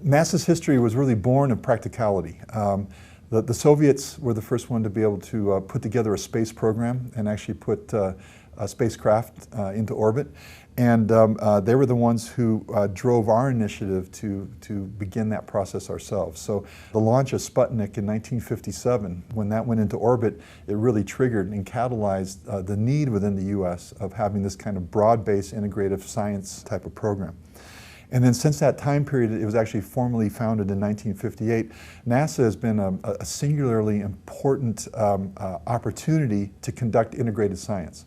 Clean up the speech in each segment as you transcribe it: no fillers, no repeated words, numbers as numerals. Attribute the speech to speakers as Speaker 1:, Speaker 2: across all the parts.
Speaker 1: NASA's history was really born of practicality. The Soviets were the first one to be able to put together a space program and actually put a spacecraft into orbit. And they were the ones who drove our initiative to begin that process ourselves. So the launch of Sputnik in 1957, when that went into orbit, it really triggered and catalyzed the need within the U.S. of having this kind of broad-based integrative science type of program. And then since that time period, it was actually formally founded in 1958, NASA has been a singularly important opportunity to conduct integrated science.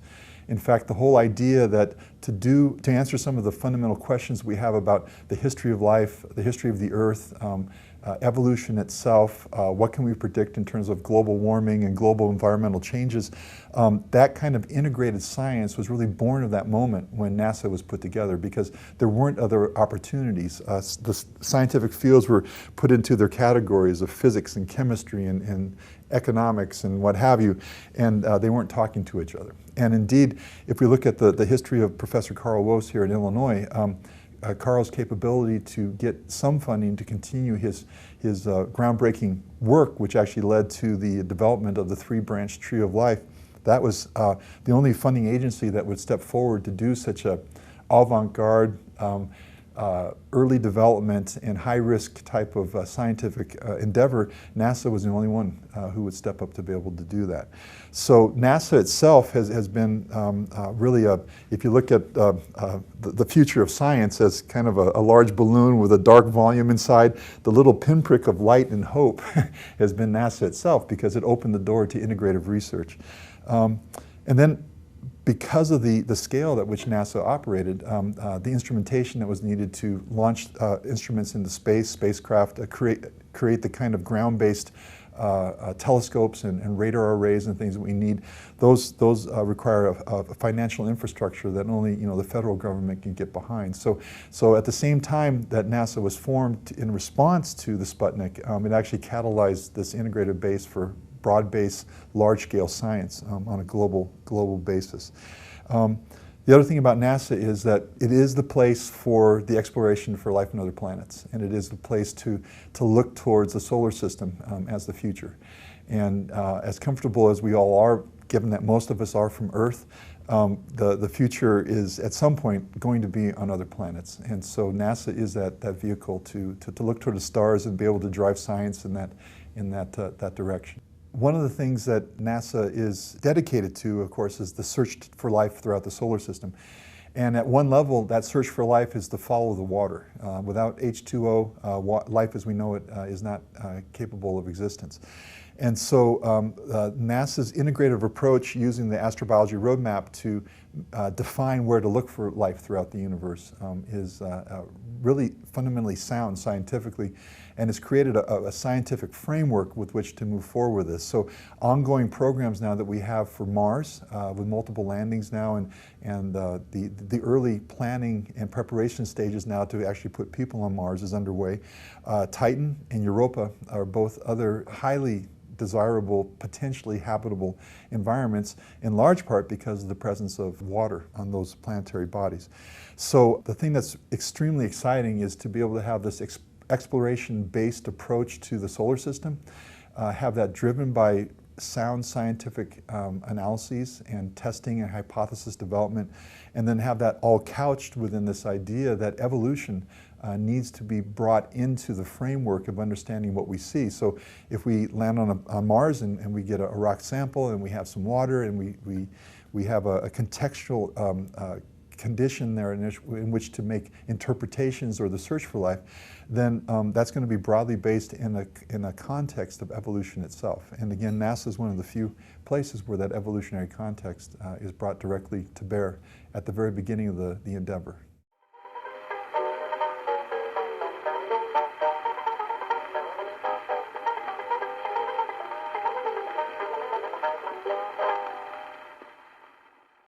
Speaker 1: In fact, the whole idea that to answer some of the fundamental questions we have about the history of life, the history of the Earth, evolution itself, what can we predict in terms of global warming and global environmental changes, that kind of integrated science was really born of that moment when NASA was put together, because there weren't other opportunities. The scientific fields were put into their categories of physics and chemistry and economics and what have you, and they weren't talking to each other. And indeed, if we look at the history of Professor Carl Woese here in Illinois, Carl's capability to get some funding to continue his groundbreaking work, which actually led to the development of the three-branch tree of life, that was the only funding agency that would step forward to do such a avant-garde, early development and high-risk type of scientific endeavor. NASA was the only one who would step up to be able to do that. So NASA itself has been really if you look at the future of science as kind of a large balloon with a dark volume inside, the little pinprick of light and hope has been NASA itself, because it opened the door to integrative research. And then, because of the scale at which NASA operated, the instrumentation that was needed to launch instruments into space, spacecraft, create the kind of ground-based telescopes and radar arrays and things that we need, those require a financial infrastructure that only the federal government can get behind. So at the same time that NASA was formed in response to the Sputnik, it actually catalyzed this integrated base for broad-based, large-scale science on a global basis. The other thing about NASA is that it is the place for the exploration for life on other planets, and it is the place to look towards the solar system as the future. And as comfortable as we all are, given that most of us are from Earth, the future is at some point going to be on other planets. And so NASA is that vehicle to look toward the stars and be able to drive science in that direction. One of the things that NASA is dedicated to, of course, is the search for life throughout the solar system. And at one level, that search for life is to follow the water. Without H2O, life as we know it is not capable of existence. And so NASA's integrative approach, using the astrobiology roadmap to define where to look for life throughout the universe, is really fundamentally sound scientifically, and has created a scientific framework with which to move forward with this. So ongoing programs now that we have for Mars, with multiple landings now, and the early planning and preparation stages now to actually put people on Mars is underway. Titan and Europa are both other highly desirable, potentially habitable environments, in large part because of the presence of water on those planetary bodies. So the thing that's extremely exciting is to be able to have this exploration-based approach to the solar system, have that driven by sound scientific analyses and testing and hypothesis development, and then have that all couched within this idea that evolution needs to be brought into the framework of understanding what we see. So if we land on Mars and we get a rock sample and we have some water and we have a contextual condition there in which to make interpretations or the search for life, then that's going to be broadly based in a context of evolution itself. And again, NASA is one of the few places where that evolutionary context is brought directly to bear at the very beginning of the endeavor.